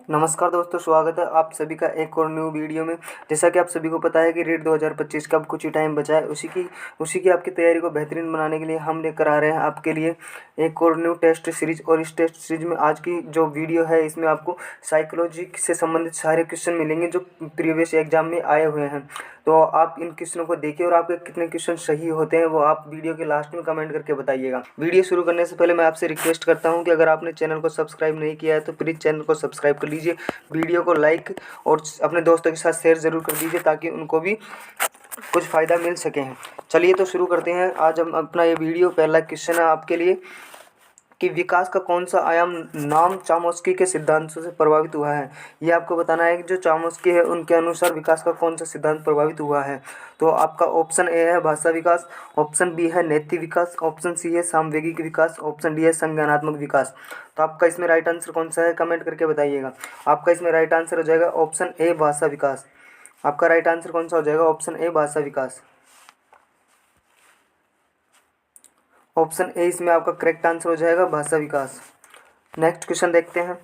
नमस्कार दोस्तों, स्वागत है आप सभी का एक और न्यू वीडियो में। जैसा कि आप सभी को पता है कि रीट 2025 का अब कुछ ही टाइम बचा है। उसी की आपकी तैयारी को बेहतरीन बनाने के लिए हम लेकर आ रहे हैं आपके लिए एक और न्यू टेस्ट सीरीज। और इस टेस्ट सीरीज में आज की जो वीडियो है, इसमें आपको साइकोलॉजी से संबंधित सारे क्वेश्चन मिलेंगे जो प्रीवियस एग्जाम में आए हुए हैं। तो आप इन क्वेश्चनों को देखिए और आपके कितने क्वेश्चन सही होते हैं वो आप वीडियो के लास्ट में कमेंट करके बताइएगा। वीडियो शुरू करने से पहले मैं आपसे रिक्वेस्ट करता हूं कि अगर आपने चैनल को सब्सक्राइब नहीं किया है तो प्लीज़ चैनल को सब्सक्राइब कर लीजिए, वीडियो को लाइक और अपने दोस्तों के साथ शेयर ज़रूर कर दीजिए ताकि उनको भी कुछ फ़ायदा मिल सके। चलिए तो शुरू करते हैं। आज हम अपना ये वीडियो पहला क्वेश्चन है आपके लिए कि विकास का कौन सा आयाम नाम चॉम्स्की के सिद्धांतों से प्रभावित हुआ है। ये आपको बताना है कि जो चॉम्स्की है उनके अनुसार विकास का कौन सा सिद्धांत प्रभावित हुआ है। तो आपका ऑप्शन ए है भाषा विकास, ऑप्शन बी है नैतिक विकास, ऑप्शन सी है सामवेगिक विकास, ऑप्शन डी है संज्ञानात्मक विकास। तो आपका इसमें राइट आंसर कौन सा है, कमेंट करके बताइएगा। आपका इसमें राइट आंसर हो जाएगा ऑप्शन ए भाषा विकास। आपका राइट आंसर कौन सा हो जाएगा, ऑप्शन ए भाषा विकास। ऑप्शन ए इसमें आपका करेक्ट आंसर हो जाएगा, भाषा विकास। नेक्स्ट क्वेश्चन देखते हैं।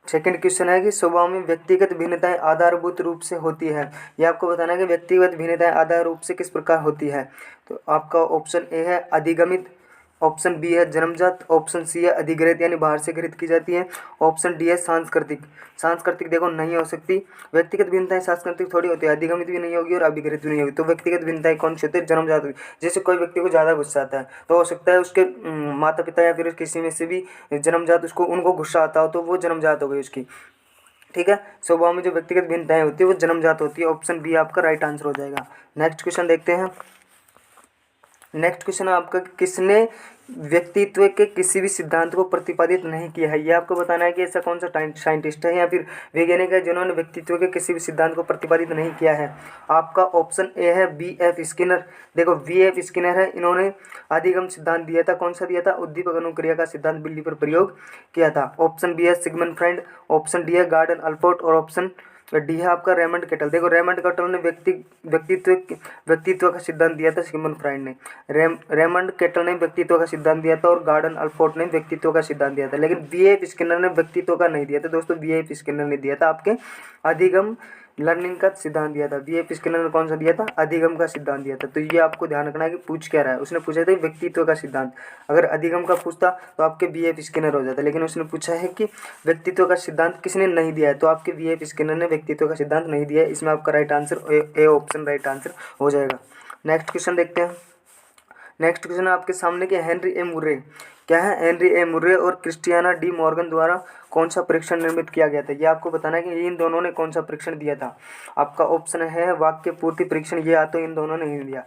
सेकंड क्वेश्चन है कि स्वभाव में व्यक्तिगत भिन्नताएं आधारभूत रूप से होती है। ये आपको बताना है कि व्यक्तिगत भिन्नताएं आधार रूप से किस प्रकार होती है। तो आपका ऑप्शन ए है अधिगमित, ऑप्शन बी है जन्मजात, ऑप्शन सी है अधिग्रहित यानी बाहर से ग्रहित की जाती है, ऑप्शन डी है सांस्कृतिक। सांस्कृतिक देखो नहीं हो सकती, व्यक्तिगत भिन्नताएं सांस्कृतिक थोड़ी होती है, अधिगमित भी नहीं होगी और अभिग्रहित भी नहीं होगी। तो व्यक्तिगत भिन्नताएं कौन सी होती है, जन्मजात होगी। जैसे कोई व्यक्ति को ज़्यादा गुस्सा आता है तो हो सकता है उसके माता पिता या फिर किसी में से भी जन्मजात उनको गुस्सा आता हो, तो वो जन्मजात हो गई उसकी। ठीक है, स्वभाव में जो व्यक्तिगत भिन्नताएं होती है वो जन्मजात होती है। ऑप्शन बी आपका राइट आंसर हो जाएगा। नेक्स्ट क्वेश्चन देखते हैं। नेक्स्ट क्वेश्चन आपका किसने व्यक्तित्व के किसी भी सिद्धांत को प्रतिपादित नहीं किया है। ये आपको बताना है कि ऐसा कौन सा साइंटिस्ट है या फिर वैज्ञानिक है जिन्होंने व्यक्तित्व के किसी भी सिद्धांत को प्रतिपादित नहीं किया है। आपका ऑप्शन ए है बी.एफ. स्किनर। देखो बी.एफ. स्किनर है, इन्होंने अधिगम सिद्धांत दिया था। कौन सा दिया था, उद्दीपक अनुक्रिया का सिद्धांत बिल्ली पर प्रयोग किया था। ऑप्शन बी है सिगमंड फ्राइड, ऑप्शन डी है गॉर्डन अल्पोर्ट और ऑप्शन डी है आपका रेमंड केटल। देखो रेमंड केटल ने व्यक्तित्व का सिद्धांत दिया था, सिगमंड फ्राइड ने। रेमंड केटल ने व्यक्तित्व का सिद्धांत दिया था और गॉर्डन अल्पोर्ट ने व्यक्तित्व का सिद्धांत दिया था। लेकिन बी.एफ. स्किनर ने व्यक्तित्व का नहीं दिया था दोस्तों। बी.एफ. स्किनर ने दिया था आपके अधिगम लर्निंग का सिद्धांत दिया था। बी.एफ. स्किनर ने कौन सा दिया था, अधिगम का सिद्धांत दिया था। तो ये आपको ध्यान रखना है कि पूछ क्या रहा है। उसने पूछा था व्यक्तित्व का सिद्धांत, अगर अधिगम का पूछता तो आपके बी.एफ. स्किनर हो जाता, लेकिन उसने पूछा है कि व्यक्तित्व का सिद्धांत किसने नहीं दिया है, तो आपके बी.एफ. स्किनर ने व्यक्तित्व का सिद्धांत नहीं दिया है। इसमें आपका right answer A option right answer हो जाएगा। नेक्स्ट क्वेश्चन देखते हैं। नेक्स्ट क्वेश्चन आपके सामने के हेनरी ए मुर्रे क्या है। हेनरी ए मुर्रे और क्रिस्टियाना डी मॉर्गन द्वारा कौन सा परीक्षण निर्मित किया गया था। ये आपको बताना है कि इन दोनों ने कौन सा परीक्षण दिया था। आपका ऑप्शन है वाक्य पूर्ति परीक्षण, ये तो इन दोनों ने नहीं दिया।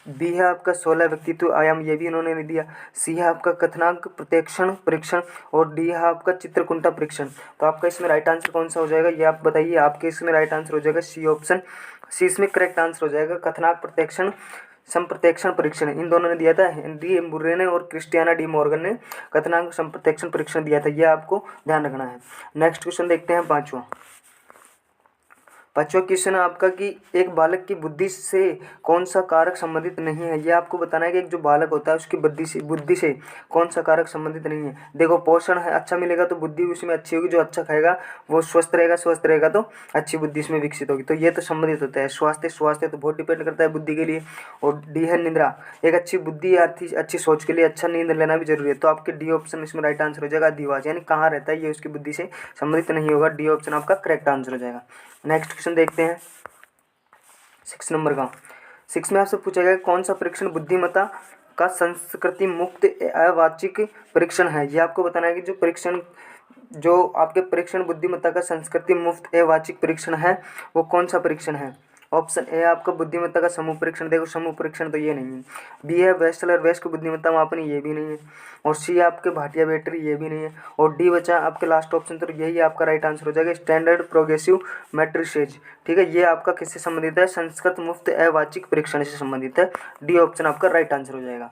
बी है आपका 16 व्यक्तित्व आयाम, ये भी इन्होंने नहीं दिया। सी है आपका कथनांक प्रत्यक्षण परीक्षण और डी है आपका चित्रकुंठा परीक्षण। तो आपका इसमें राइट आंसर कौन सा हो जाएगा, ये आप बताइए। आपके इसमें राइट आंसर हो जाएगा सी ऑप्शन, सी इसमें करेक्ट आंसर हो जाएगा। कथनांक प्रत्यक्षण संप्रत्यक्षण परीक्षण इन दोनों ने दिया था, हेनरी मुर्रे ने और क्रिस्टियाना डी मॉर्गन ने कथनांक संप्रत्यक्षण परीक्षण दिया था। यह आपको ध्यान रखना है। नेक्स्ट क्वेश्चन देखते हैं पांचवा क्वेश्चन आपका कि एक बालक की बुद्धि से कौन सा कारक संबंधित नहीं है। ये आपको बताना है कि एक जो बालक होता है उसकी बुद्धि से कौन सा कारक संबंधित नहीं है। देखो पोषण है अच्छा मिलेगा तो बुद्धि उसमें अच्छी होगी, जो अच्छा खाएगा वो स्वस्थ रहेगा तो अच्छी बुद्धि उसमें विकसित होगी। तो ये तो संबंधित होता है। स्वास्थ्य तो बहुत डिपेंड करता है बुद्धि के लिए। और डी है निद्रा, एक अच्छी बुद्धि अच्छी सोच के लिए अच्छा नींद लेना भी जरूरी है। तो आपके डी ऑप्शन इसमें राइट आंसर हो जाएगा। अधिवास यानी कहाँ रहता है ये उसकी बुद्धि से संबंधित नहीं होगा। डी ऑप्शन आपका करेक्ट आंसर हो जाएगा। नेक्स्ट क्वेश्चन देखते हैं 6 नंबर का। 6 में आपसे पूछा गया कौन सा परीक्षण बुद्धिमत्ता का संस्कृति मुक्त अवाचिक परीक्षण है। ये आपको बताना है कि जो आपके परीक्षण बुद्धिमत्ता का संस्कृति मुक्त अवाचिक परीक्षण है वो कौन सा परीक्षण है। ऑप्शन ए आपका बुद्धिमत्ता का समूह परीक्षण। देखो समूह परीक्षण तो ये नहीं है। बी है वेस्टलर वेस्ट बुद्धिमत्ता मापन, ये भी नहीं है। और सी आपके भाटिया बैटरी, ये भी नहीं है। और डी बचा आपके लास्ट ऑप्शन, तो यही आपका राइट आंसर हो जाएगा स्टैंडर्ड प्रोग्रेसिव मैट्रिसेज। ठीक है, ये आपका किससे संबंधित है, संस्कृत मुफ्त अवाचिक परीक्षण से संबंधित है। डी ऑप्शन आपका राइट आंसर हो जाएगा।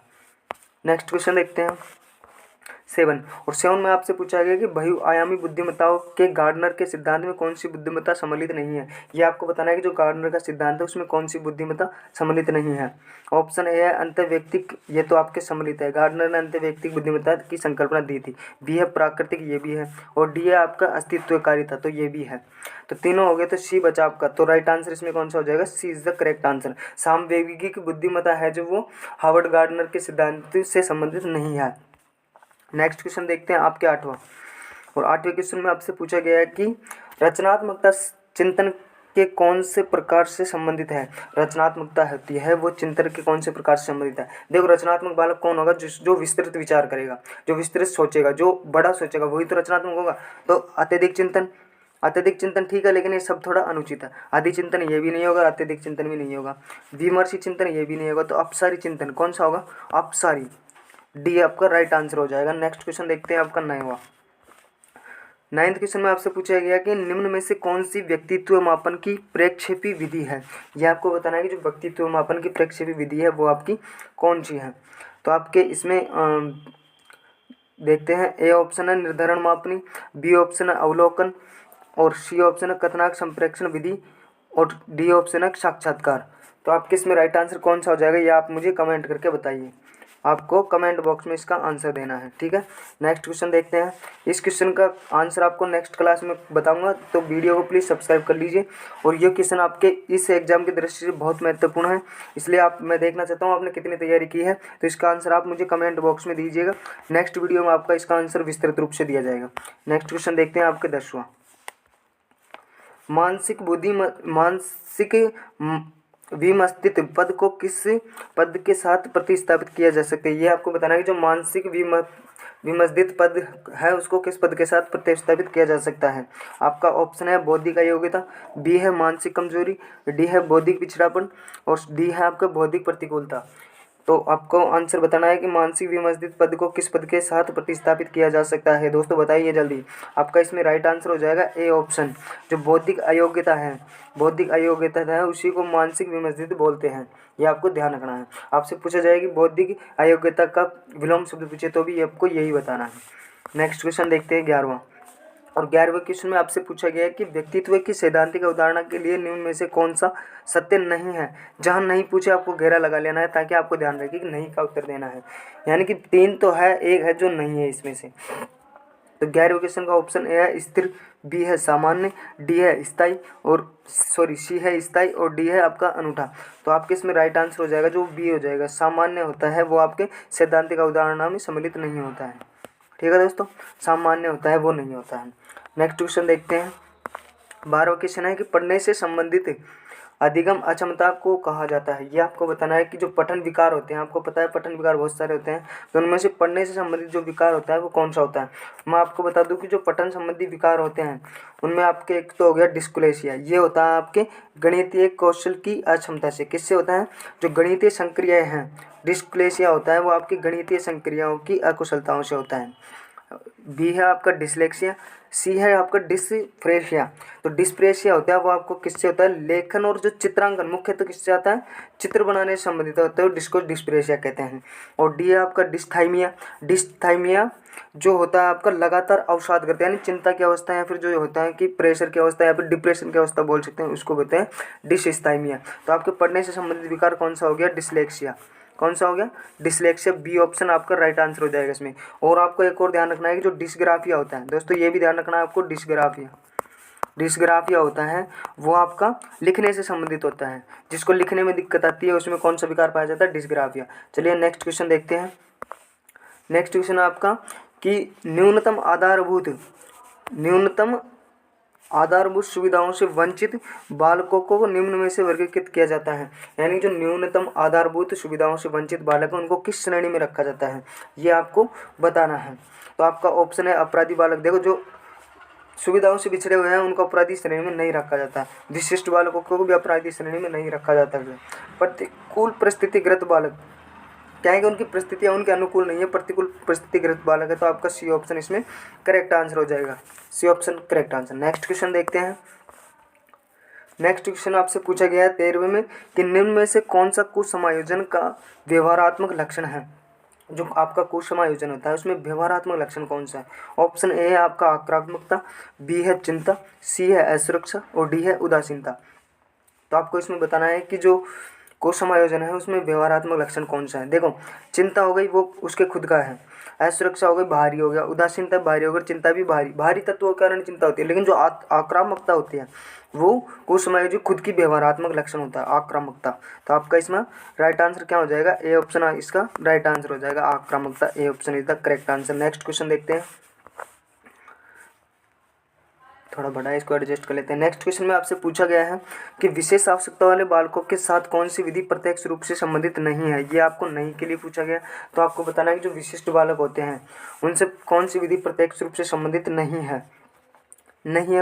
नेक्स्ट क्वेश्चन देखते हैं। 7। और 7 में आपसे पूछा गया कि बहुआयामी बुद्धिमत्ताओं के गार्डनर के सिद्धांत में कौन सी बुद्धिमत्ता सम्मिलित नहीं है। ये आपको बताना है कि जो गार्डनर का सिद्धांत है उसमें कौन सी बुद्धिमत्ता सम्मिलित नहीं है। ऑप्शन ए है अंतर्वैयक्तिक, ये तो आपके सम्मिलित है, गार्डनर ने अंतर्वैयक्तिक बुद्धिमत्ता की संकल्पना दी थी। बी है प्राकृतिक, ये भी है। और डी है आपका अस्तित्वकारिता, तो ये भी है। तो तीनों हो गए, तो सी बचा आपका। तो राइट आंसर इसमें कौन सा हो जाएगा, सी इज द करेक्ट आंसर। सामवेगिक बुद्धिमत्ता है जो वो हार्वर्ड गार्डनर के सिद्धांत से संबंधित नहीं है। नेक्स्ट क्वेश्चन देखते हैं आपके 8वां। और 8वें क्वेश्चन में आपसे पूछा गया है कि रचनात्मकता चिंतन के कौन से प्रकार से संबंधित है। रचनात्मकता होती है वो चिंतन के कौन से प्रकार से संबंधित है। देखो, रचनात्मक बालक कौन होगा, जो विस्तृत विचार करेगा, जो विस्तृत सोचेगा, जो बड़ा सोचेगा, वही तो रचनात्मक होगा। तो अत्यधिक चिंतन ठीक है, लेकिन ये सब थोड़ा अनुचित है। आदि चिंतन ये भी नहीं होगा, अत्यधिक चिंतन भी नहीं होगा। विमर्शी चिंतन ये भी नहीं होगा। तो अपसारी चिंतन कौन सा होगा, अपसारी, डी आपका राइट आंसर हो जाएगा। नेक्स्ट क्वेश्चन देखते हैं आपका 9वां। 9th क्वेश्चन में आपसे पूछा गया कि निम्न में से कौन सी व्यक्तित्व मापन की प्रक्षेपी विधि है। यह आपको बताना है कि जो व्यक्तित्व मापन की प्रक्षेपी विधि है वो आपकी कौन सी है। तो आपके इसमें देखते हैं, ए ऑप्शन है निर्धारण मापनी, बी ऑप्शन है अवलोकन, और सी ऑप्शन है कथनांक संप्रेक्षण विधि, और डी ऑप्शन है साक्षात्कार। तो आपके इसमें राइट आंसर कौन सा हो जाएगा, ये आप मुझे कमेंट करके बताइए। आपको कमेंट बॉक्स में इसका आंसर देना है, ठीक है। नेक्स्ट क्वेश्चन देखते हैं। इस क्वेश्चन का आंसर आपको नेक्स्ट क्लास में बताऊंगा, तो वीडियो को प्लीज़ सब्सक्राइब कर लीजिए। और ये क्वेश्चन आपके इस एग्जाम की दृष्टि से बहुत महत्वपूर्ण है, इसलिए मैं देखना चाहता हूँ आपने कितनी तैयारी की है। तो इसका आंसर आप मुझे कमेंट बॉक्स में दीजिएगा। नेक्स्ट वीडियो में आपका इसका आंसर विस्तृत रूप से दिया जाएगा। नेक्स्ट क्वेश्चन देखते हैं आपके 10वां। मानसिक विमस्तित पद को किस पद के साथ प्रतिस्थापित किया जा सकता है। ये आपको बताना है कि जो मानसिक विमस्तित पद है उसको किस पद के साथ प्रतिस्थापित किया जा सकता है। आपका ऑप्शन है बौद्धिक अयोग्यता, बी है मानसिक कमजोरी, डी है बौद्धिक पिछड़ापन, और डी है आपका बौद्धिक प्रतिकूलता। तो आपको आंसर बताना है कि मानसिक विमस्तित पद को किस पद के साथ प्रतिस्थापित किया जा सकता है। दोस्तों बताइए जल्दी। आपका इसमें राइट आंसर हो जाएगा ए ऑप्शन, जो बौद्धिक अयोग्यता है। बौद्धिक अयोग्यता है उसी को मानसिक विमस्तित बोलते हैं, ये आपको ध्यान रखना है। आपसे पूछा जाए कि बौद्धिक अयोग्यता का विलोम शब्द पूछे तो भी आपको यही बताना है। नेक्स्ट क्वेश्चन देखते हैं 11वां। और 11वें क्वेश्चन में आपसे पूछा गया है कि व्यक्तित्व की सैद्धांतिक अवधारणा के लिए निम्न में से कौन सा सत्य नहीं है। जहां नहीं पूछे आपको घेरा लगा लेना है, ताकि आपको ध्यान रखे कि नहीं का उत्तर देना है। यानी कि 3 तो है, एक है जो नहीं है इसमें से। तो 11वें क्वेश्चन का ऑप्शन ए है स्थिर, बी है सामान्य, डी है स्थायी, सी है स्थायी, और डी है आपका अनूठा। तो आपके इसमें राइट आंसर हो जाएगा जो बी हो जाएगा। सामान्य होता है वो आपके सैद्धांतिक अवधारणा में सम्मिलित नहीं होता है, ठीक है दोस्तों। सामान्य होता है वो नहीं होता है। नेक्स्ट क्वेश्चन देखते हैं। 12वां क्वेश्चन है कि पढ़ने से संबंधित अधिगम अक्षमता को कहा जाता है। ये आपको बताना है कि जो पठन विकार होते हैं, आपको पता है पठन विकार बहुत सारे होते हैं, तो उनमें से पढ़ने से संबंधित जो विकार होता है वो कौन सा होता है। मैं आपको बता दूं कि जो पठन संबंधी विकार होते हैं उनमें आपके एक तो हो गया डिस्कुलेसिया। ये होता है आपके गणितीय कौशल की अक्षमता से। किससे होता है, जो गणितीय संक्रियाएं हैं, डिस्कुलेसिया होता है वो आपकी गणितीय संक्रियाओं की अकुशलताओं से होता है। बी है आपका डिसलेक्सिया, सी है आपका डिस्प्रेशिया। तो डिस्प्रेशिया होता है वो आपको किससे होता है, लेखन और जो चित्रांकन मुख्य तो किससे आता है, चित्र बनाने से संबंधित होता है, जिसको डिस्प्रेशिया कहते हैं। और डी है आपका डिस्थाइमिया। डिस्थाइमिया जो होता है आपका लगातार अवसाद करते हैं, यानी चिंता की अवस्था या फिर जो होता है कि प्रेशर की अवस्था या फिर डिप्रेशन की अवस्था बोल सकते हैं, उसको बोलते हैं डिस्थाइमिया। तो आपके पढ़ने से संबंधित विकार कौन सा हो गया, डिसलेक्सिया। कौन सा हो गया, डिसलेक्सिया। बी ऑप्शन आपका राइट आंसर हो जाएगा इसमें। और आपको एक और ध्यान रखना है कि जो डिस्ग्राफिया होता है दोस्तों, ये भी ध्यान रखना है आपको, डिस्ग्राफिया होता है वो आपका लिखने से संबंधित होता है। जिसको लिखने में दिक्कत आती है उसमें कौन सा विकार पाया जाता है, डिस्ग्राफिया। चलिए नेक्स्ट क्वेश्चन देखते हैं। नेक्स्ट क्वेश्चन है आपका कि न्यूनतम आधारभूत सुविधाओं से वंचित बालकों को निम्न में से वर्गीकृत किया जाता है। यानी जो न्यूनतम आधारभूत सुविधाओं से वंचित बालक हैं उनको किस श्रेणी में रखा जाता है, ये आपको बताना है। तो आपका ऑप्शन है अपराधी बालक। देखो, जो सुविधाओं से बिछड़े हुए हैं उनको अपराधी श्रेणी में नहीं रखा जाता। विशिष्ट बालकों को भी अपराधी श्रेणी में नहीं रखा जाता है। प्रतिकूल परिस्थितिग्रस्त बालक, क्या है कि उनकी परिस्थितियाँ उनके अनुकूल नहीं है, प्रतिकूल परिस्थितिग्रस्त बालक है। तो आपका सी ऑप्शन इसमें करेक्ट आंसर हो जाएगा। C option correct answer. Next question देखते हैं। नेक्स्ट क्वेश्चन आपसे पूछा गया है 13वें में कि निम्न में से कौन सा कुसमायोजन का व्यवहारात्मक लक्षण है। जो आपका कोश समायोजन होता है उसमें व्यवहारात्मक लक्षण कौन सा है? ऑप्शन ए है आपका आक्रामकता, बी है चिंता, सी है असुरक्षा और डी है उदासीनता। तो आपको इसमें बताना है कि जो कोश समायोजन है उसमें व्यवहारात्मक लक्षण कौन सा है। देखो, चिंता हो गई वो उसके खुद का है, असुरक्षा हो गई भारी हो गया, उदासीनता भारी हो गई, चिंता भी भारी भारी तत्वों के कारण चिंता होती है। लेकिन जो आक्रामकता होती है वो कोश समायोजन खुद की व्यवहारात्मक लक्षण होता है, आक्रामकता। तो आपका इसमें राइट आंसर क्या हो जाएगा? ए ऑप्शन इसका राइट आंसर हो जाएगा, आक्रामकता। A option is the correct answer. Next question देखते हैं, थोड़ा बड़ा है, इसको एडजस्ट कर लेते हैं। नेक्स्ट क्वेश्चन में आपसे पूछा गया है कि विशेष आवश्यकता वाले बालकों के साथ कौन सी विधि प्रत्यक्ष रूप से संबंधित नहीं है। ये आपको नहीं के लिए पूछा गया। तो आपको बताना है कि जो विशिष्ट बालक होते हैं उनसे कौन सी विधि प्रत्यक्ष रूप से संबंधित नहीं है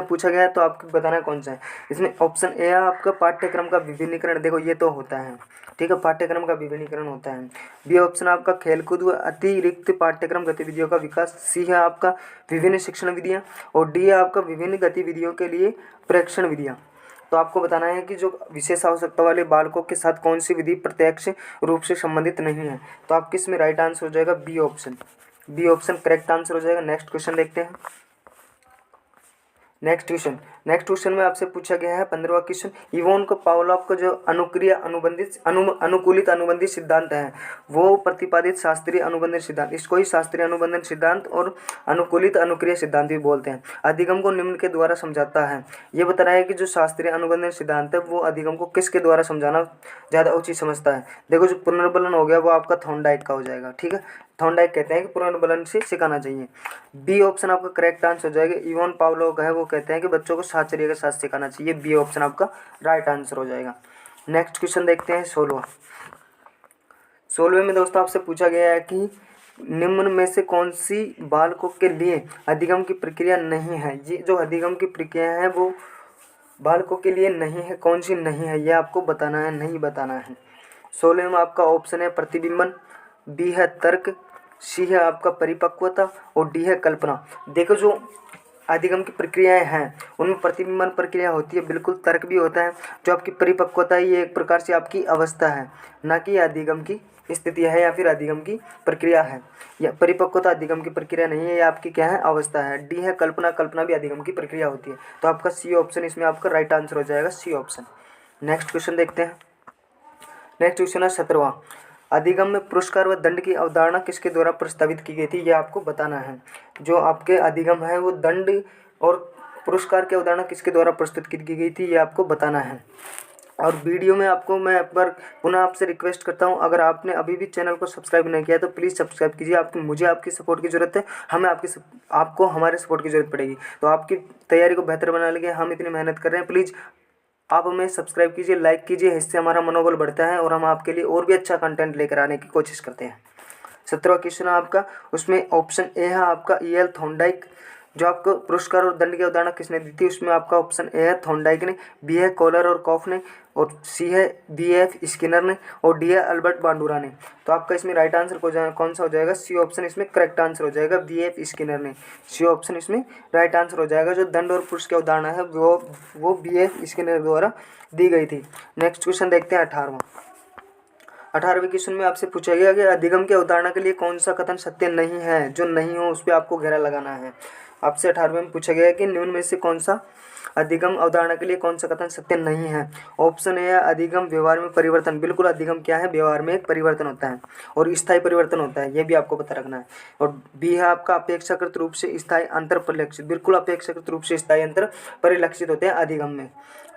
पूछा गया है। तो आपको बताना है कौन सा है। इसमें ऑप्शन ए है आपका पाठ्यक्रम का विभिन्नीकरण। देखो ये तो होता है, ठीक है, पाठ्यक्रम का विभिन्नीकरण होता है। बी ऑप्शन आपका खेलकूद व अतिरिक्त पाठ्यक्रम गतिविधियों का विकास। सी है आपका विभिन्न शिक्षण विधियाँ और डी है आपका विभिन्न गतिविधियों के लिए प्रेक्षण विधियाँ। तो आपको बताना है कि जो विशेष आवश्यकता वाले बालकों के साथ कौन सी विधि प्रत्यक्ष रूप से संबंधित नहीं है। तो आपके इसमें राइट आंसर हो जाएगा B option. B option correct answer हो जाएगा। नेक्स्ट क्वेश्चन देखते हैं। नेक्स्ट क्वेश्चन में आपसे पूछा गया है 15वां क्वेश्चन, इवोन को पावलोव का जो अनुक्रिया अनुबंधित अनुकूलित अनुबंधित सिद्धांत है वो प्रतिपादित शास्त्रीय अनुबंधन सिद्धांत, इसको ही शास्त्रीय अनुबंधन सिद्धांत और अनुकूलित अनुक्रिया सिद्धांत भी बोलते हैं, अधिगम को निम्न के द्वारा समझाता है। ये बता रहा है कि जो शास्त्रीय अनुबंधन सिद्धांत है वो अधिगम को किसके द्वारा समझाना ज़्यादा उचित समझता है। देखो, जो पुनर्बलन हो गया वो आपका थॉर्नडाइक का हो जाएगा, ठीक है। थॉर्नडाइक कहते हैं कि पुनर्बलन से सिखाना चाहिए। बी ऑप्शन आपका करेक्ट आंसर हो जाएगा। इवोन पावलोव है वो कहते हैं कि बच्चों को साहचर्य के साथ सिखाना चाहिए। बी ऑप्शन आपका राइट आंसर हो जाएगा। नेक्स्ट क्वेश्चन देखते हैं 16वें में दोस्तों आपसे पूछा गया है कि निम्न में से कौन सी बालकों के लिए अधिगम की प्रक्रिया नहीं है। ये जो अधिगम की प्रक्रिया है वो बालकों के लिए नहीं है, कौन सी नहीं है ये आपको बताना है, नहीं बताना है। 16 में आपका ऑप्शन है प्रतिबिंबन, बी है तर्क, सी है आपका परिपक्वता और डी है कल्पना। देखो, जो अधिगम की प्रक्रियाएं हैं उनमें प्रतिबिंबन प्रक्रिया होती है, बिल्कुल तर्क भी होता है। जो आपकी परिपक्वता है ये एक प्रकार से आपकी अवस्था है, ना कि अधिगम की स्थिति है या फिर अधिगम की प्रक्रिया है। या परिपक्वता अधिगम की प्रक्रिया नहीं है, ये आपकी क्या है, अवस्था है। डी है कल्पना, कल्पना भी अधिगम की प्रक्रिया होती है। तो आपका सी ऑप्शन इसमें आपका राइट आंसर हो जाएगा, सी ऑप्शन। नेक्स्ट क्वेश्चन देखते हैं। नेक्स्ट क्वेश्चन है 17वां, अधिगम में पुरस्कार व दंड की अवधारणा किसके द्वारा प्रस्तावित की गई थी, ये आपको बताना है। जो आपके अधिगम है वो दंड और पुरस्कार की अवधारणा किसके द्वारा प्रस्तुत की गई थी, ये आपको बताना है। और वीडियो में आपको मैं एक बार पुनः आपसे रिक्वेस्ट करता हूं, अगर आपने अभी भी चैनल को सब्सक्राइब नहीं किया तो प्लीज़ सब्सक्राइब कीजिए। मुझे आपकी सपोर्ट की ज़रूरत है, आपको हमारे सपोर्ट की ज़रूरत पड़ेगी। तो आपकी तैयारी को बेहतर बनाने के लिए हम इतनी मेहनत कर रहे हैं। प्लीज़ आप हमें सब्सक्राइब कीजिए, लाइक कीजिए, इससे हमारा मनोबल बढ़ता है और हम आपके लिए और भी अच्छा कंटेंट लेकर आने की कोशिश करते हैं। 17वां क्वेश्चन है आपका, उसमें ऑप्शन ए है आपका E.L. थॉर्नडाइक। जो आपको पुरस्कार और दंड की अवधारणा किसने दी थी, उसमें आपका ऑप्शन ए है थॉर्नडाइक ने, बी है कॉलर और कॉफ ने और सी है B.F. स्किनर ने और डी है अल्बर्ट बांडुरा ने। तो आपका इसमें राइट आंसर कौन सा हो जाएगा, सी ऑप्शन इसमें करेक्ट आंसर हो जाएगा, B.F. स्किनर ने। सी ऑप्शन इसमें राइट आंसर हो जाएगा। जो दंड और पुरस्कार की अवधारणा है वो B.F. स्किनर द्वारा दी गई थी। नेक्स्ट क्वेश्चन देखते हैं 18वें क्वेश्चन में आपसे पूछा गया कि अधिगम की अवधारणा के लिए कौन सा कथन सत्य नहीं है। जो नहीं हो उस पर आपको घेरा लगाना है। आपसे 18वें में पूछा गया है कि निम्न में से कौन सा अधिगम अवधारणा के लिए कौन सा कथन सत्य नहीं है। ऑप्शन ए है अधिगम व्यवहार में परिवर्तन। बिल्कुल, अधिगम क्या है, व्यवहार में एक परिवर्तन होता है और स्थायी परिवर्तन होता है, ये भी आपको पता रखना है। और बी है आपका अपेक्षाकृत रूप से स्थायी अंतर परिलक्षित। बिल्कुल, अपेक्षाकृत रूप से स्थायी अंतर परिलक्षित होते हैं अधिगम में।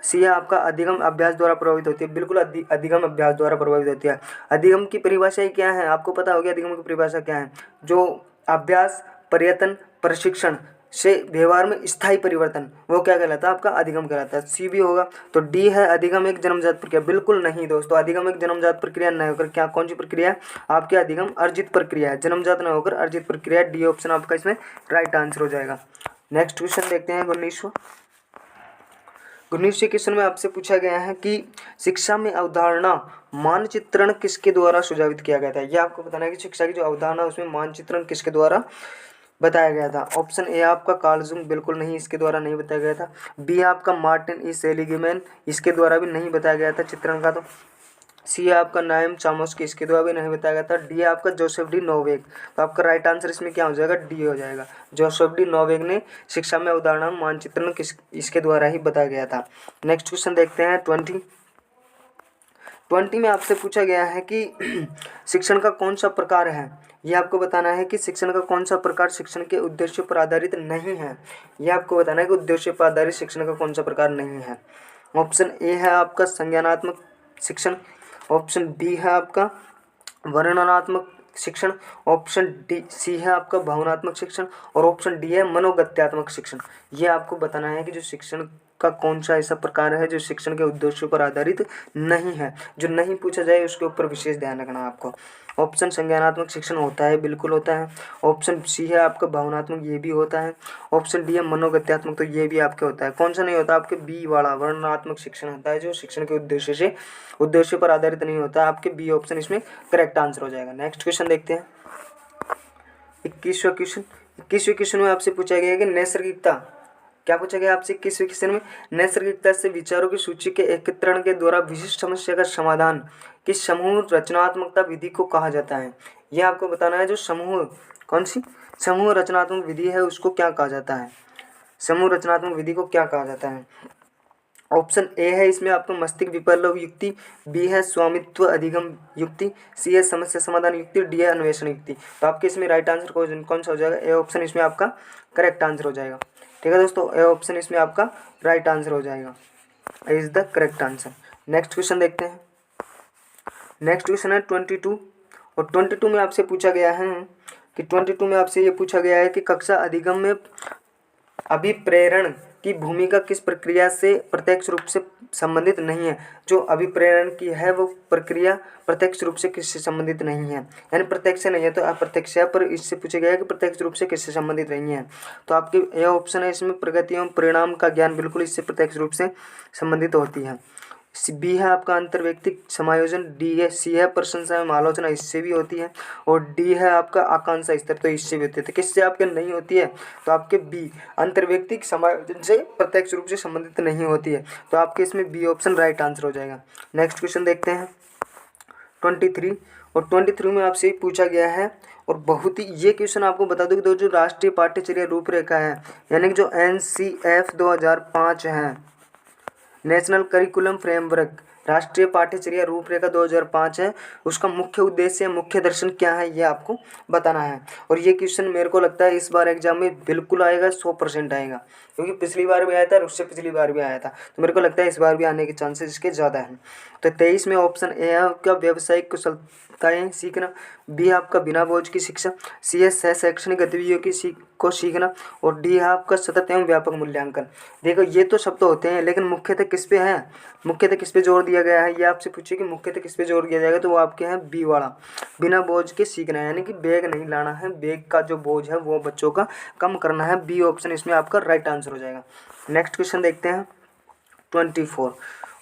सी है आपका अधिगम अभ्यास द्वारा प्रभावित होती है। बिल्कुल, अधिगम अभ्यास द्वारा प्रभावित होती है। अधिगम की परिभाषा क्या है, आपको पता होगी अधिगम की परिभाषा क्या है। जो अभ्यास, प्रयत्न, प्रशिक्षण से व्यवहार में स्थायी परिवर्तन, वो क्या कहलाता है, आपका अधिगम कहलाता है। सी भी होगा। तो डी है अधिगम एक जन्मजात प्रक्रिया। बिल्कुल नहीं दोस्तों, अधिगम एक जन्मजात प्रक्रिया नहीं होकर क्या कौन सी प्रक्रिया है, आपकी अधिगम अर्जित प्रक्रिया है, जन्मजात न होकर अर्जित प्रक्रिया। डी ऑप्शन आपका इसमें राइट आंसर हो जाएगा। नेक्स्ट क्वेश्चन देखते हैं 19वें क्वेश्चन में आपसे पूछा गया है कि शिक्षा में अवधारणा मानचित्रण किसके द्वारा सुझावित किया गया था। यह आपको बताना है कि शिक्षा की जो अवधारणा उसमें मानचित्रण किसके द्वारा बताया गया था। ऑप्शन ए आपका कार्ल जुंग, बिल्कुल नहीं, इसके द्वारा नहीं बताया गया था। बी आपका मार्टिन ई सेलिग्मैन, इसके द्वारा भी नहीं बताया गया था चित्रण का। तो सी है आपका नाइम चामोस्की, इसके द्वारा भी नहीं बताया गया था। डी है आपका जोसेफ डी नोवेक। तो आपका राइट आंसर इसमें क्या हो जाएगा, डी हो जाएगा। जोसेफ डी नोवेक ने शिक्षा में उदाहरण मानचित्रण किस इसके द्वारा ही बताया गया था। नेक्स्ट क्वेश्चन देखते हैं 20 में आपसे पूछा गया है कि शिक्षण का कौन सा प्रकार है। यह आपको बताना है कि शिक्षण का कौन सा प्रकार शिक्षण के उद्देश्य पर आधारित नहीं है। यह आपको बताना है कि उद्देश्य पर आधारित शिक्षण का कौन सा प्रकार नहीं है। ऑप्शन ए है आपका संज्ञानात्मक शिक्षण, ऑप्शन बी है आपका वर्णनात्मक शिक्षण, ऑप्शन डी सी है आपका भावनात्मक शिक्षण और ऑप्शन डी है मनोगत्यात्मक शिक्षण। ये आपको बताना है कि जो शिक्षण का कौन सा ऐसा प्रकार है जो शिक्षण के उद्देश्यों पर आधारित नहीं है। जो नहीं पूछा जाए उसके ऊपर विशेष ध्यान रखना है आपको। ऑप्शन संज्ञानात्मक शिक्षण होता है, बिल्कुल होता है। ऑप्शन सी है आपका भावनात्मक, ये भी होता है। ऑप्शन डी है मनोगत्यात्मक, तो ये भी आपके होता है। कौन सा नहीं होता, आपके बी वाला वर्णनात्मक शिक्षण होता है जो शिक्षण के उद्देश्य पर आधारित नहीं होता। आपके बी ऑप्शन इसमें करेक्ट आंसर हो जाएगा। नेक्स्ट क्वेश्चन देखते हैं 21वां क्वेश्चन में आपसे पूछा गया है कि नैसर्गिकता, क्या पूछा गया आपसे 21वें क्वेश्चन में, नैसर्गिकता से विचारों की सूची के एकत्रीकरण के द्वारा विशिष्ट समस्या का समाधान किस समूह रचनात्मकता विधि को कहा जाता है। यह आपको बताना है। जो समूह, कौन सी समूह रचनात्मक विधि है उसको क्या कहा जाता है, समूह रचनात्मक विधि को क्या कहा जाता है। ऑप्शन ए है इसमें आपको मस्तिष्क विप्लव युक्ति, बी है स्वामित्व अधिगम युक्ति, सी है समस्या समाधान युक्ति, डी है अन्वेषण युक्ति। तो आपके इसमें राइट आंसर कौन सा हो जाएगा, ए ऑप्शन इसमें आपका करेक्ट आंसर हो जाएगा। ठीक है दोस्तों, ए ऑप्शन इसमें आपका राइट आंसर हो जाएगा, is the correct answer. Next question देखते हैं। नेक्स्ट क्वेश्चन है 22 और 22 में आपसे पूछा गया है कि 22 में आपसे ये पूछा गया है कि कक्षा अधिगम में अभिप्रेरण की भूमिका किस प्रक्रिया से प्रत्यक्ष रूप से संबंधित नहीं है। जो अभिप्रेरण की है वो प्रक्रिया प्रत्यक्ष रूप से किससे संबंधित नहीं है, यानी प्रत्यक्ष से नहीं है तो अप्रत्यक्ष है, पर इससे पूछा गया है कि प्रत्यक्ष रूप से किससे संबंधित नहीं है। तो आपके यह ऑप्शन है इसमें प्रगति एवं परिणाम का ज्ञान, बिल्कुल इससे प्रत्यक्ष रूप से संबंधित होती है। बी है आपका अंतर्वैयक्तिक समायोजन, डी है सी है प्रशंसा एवं आलोचना, इससे भी होती है, और डी है आपका आकांक्षा स्तर, तो इससे भी होती है। तो किससे आपके नहीं होती है, तो आपके बी अंतर्वैयक्तिक समायोजन से प्रत्यक्ष रूप से संबंधित नहीं होती है। तो आपके इसमें बी ऑप्शन राइट आंसर हो जाएगा। नेक्स्ट क्वेश्चन देखते हैं 23 और 23 में आपसे पूछा गया है और बहुत ही ये क्वेश्चन आपको बता दूं कि जो राष्ट्रीय पाठ्यचर्या रूपरेखा है, यानी कि जो NCF 2005 है, नेशनल करिकुलम फ्रेमवर्क, राष्ट्रीय पाठ्यचर्या रूपरेखा 2005 है, उसका मुख्य उद्देश्य मुख्य दर्शन क्या है ये आपको बताना है। और ये क्वेश्चन मेरे को लगता है इस बार एग्जाम में बिल्कुल आएगा, 100% आएगा, क्योंकि पिछली बार भी आया था और उससे पिछली बार भी आया था, तो मेरे को लगता है इस बार भी आने के चांसेस इसके ज़्यादा हैं। तो 23 में ऑप्शन ए है आपका व्यावसायिक कुशलताएँ सीखना, बी आपका बिना बोझ की शिक्षा, सी है सह शैक्षणिक गतिविधियों को सीखना, और डी है आपका सतत एवं व्यापक मूल्यांकन। देखो ये तो शब्द होते हैं, लेकिन मुख्यतः किस पे है, मुख्यतः किस पे जोर दिया गया है, ये आपसे पूछिए कि मुख्यतः किस पे जोर दिया जाएगा, तो वो आपके हैं बी वाला, बिना बोझ के सीखना, यानी कि बैग नहीं लाना है, बैग का जो बोझ है वो बच्चों का कम करना है। बी ऑप्शन इसमें आपका राइट आंसर हो जाएगा। नेक्स्ट क्वेश्चन देखते हैं 24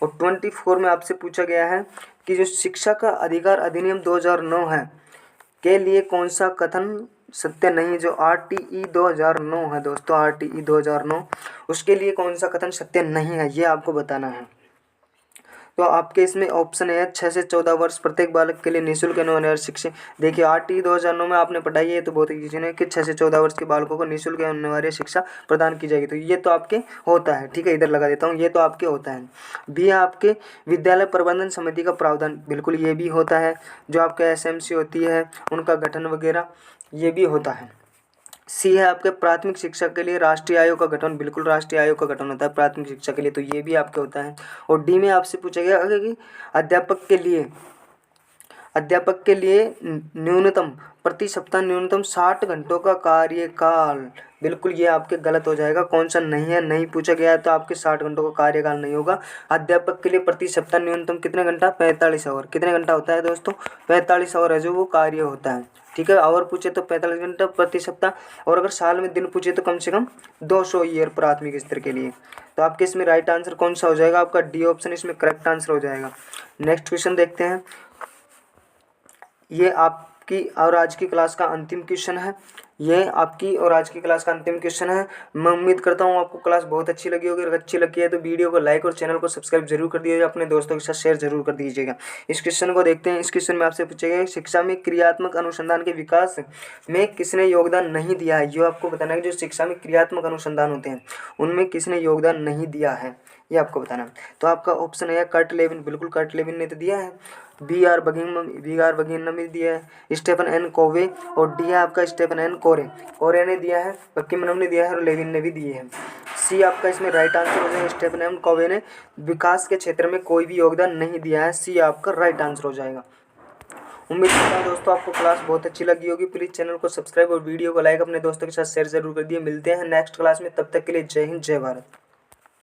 और 24 में आपसे पूछा गया है कि जो शिक्षा का अधिकार अधिनियम 2009 है के लिए कौन सा कथन सत्य नहीं, जो RTE 2009 है दोस्तों, RTE 2009, उसके लिए कौन सा कथन सत्य नहीं है ये आपको बताना है। तो आपके इसमें ऑप्शन है 6 से 14 वर्ष प्रत्येक बालक के लिए निःशुल्क एवं अनिवार्य शिक्षा। देखिए RTE 2009 में आपने पढ़ाई है, तो बहुत ही चीज़ें है कि 6 से 14 वर्ष के बालकों को निःशुल्क एवं अनिवार्य शिक्षा प्रदान की जाएगी, तो ये तो आपके होता है। ठीक है, इधर लगा देता हूँ, ये तो आपके होता है। बी आपके विद्यालय प्रबंधन समिति का प्रावधान, बिल्कुल ये भी होता है। जो आपका SMC होती है उनका गठन वगैरह ये भी होता है। सी है आपके प्राथमिक शिक्षा के लिए राष्ट्रीय आयोग का गठन, बिल्कुल राष्ट्रीय आयोग का गठन होता है प्राथमिक शिक्षा के लिए, तो ये भी आपके होता है। और डी में आपसे पूछा गया कि अध्यापक के लिए न्यूनतम प्रति सप्ताह न्यूनतम 60 घंटों का कार्यकाल, बिल्कुल ये आपके गलत हो जाएगा। कौन सा नहीं है, नहीं पूछा गया है तो आपके 60 घंटों का कार्यकाल नहीं होगा। अध्यापक के लिए प्रति सप्ताह न्यूनतम कितने घंटा, 45 आवर। कितने घंटा होता है दोस्तों, 45 आवर है जो वो कार्य होता है। ठीक है, आवर पूछे तो 45 घंटा प्रति सप्ताह, और अगर साल में दिन पूछे तो कम से कम 200 ईयर प्राथमिक स्तर के लिए। तो आपके इसमें राइट आंसर कौन सा हो जाएगा, आपका डी ऑप्शन इसमें करेक्ट आंसर हो जाएगा। नेक्स्ट क्वेश्चन देखते हैं। ये आपके आपकी और आज की क्लास का अंतिम क्वेश्चन है। ये आपकी और आज की क्लास का अंतिम क्वेश्चन है। मैं उम्मीद करता हूँ आपको क्लास बहुत अच्छी लगी होगी। अगर अच्छी लगी है तो वीडियो को लाइक और चैनल को सब्सक्राइब जरूर कर दीजिएगा, अपने दोस्तों के साथ शेयर जरूर कर दीजिएगा। इस क्वेश्चन को देखते हैं। इस क्वेश्चन में आपसे पूछा गया है, शिक्षा में क्रियात्मक अनुसंधान के विकास में किसने योगदान नहीं दिया है। ये आपको बताना है कि जो शिक्षा में क्रियात्मक अनुसंधान होते हैं उनमें किसने योगदान नहीं दिया है, ये आपको बताना है। तो आपका ऑप्शन है कर्ट लेविन, बिल्कुल कर्ट लेविन ने तो दिया है। बी आर बगिंगम ने दिया है, स्टेफन एन कोवे, और डी है आपका स्टेफन एन कोरे। कोरे ने दिया है, बकिंगम ने दिया है और लेविन ने भी दिए हैं। सी आपका इसमें राइट आंसर हो जाएगा। स्टेफन एन कोवे ने विकास के क्षेत्र में कोई भी योगदान नहीं दिया है। सी आपका राइट आंसर हो जाएगा। उम्मीद करता हूँ दोस्तों आपको क्लास बहुत अच्छी लगी होगी। प्लीज़ चैनल को सब्सक्राइब और वीडियो को लाइक अपने दोस्तों के साथ शेयर जरूर कर दिए। मिलते हैं नेक्स्ट क्लास में, तब तक के लिए जय हिंद जय भारत।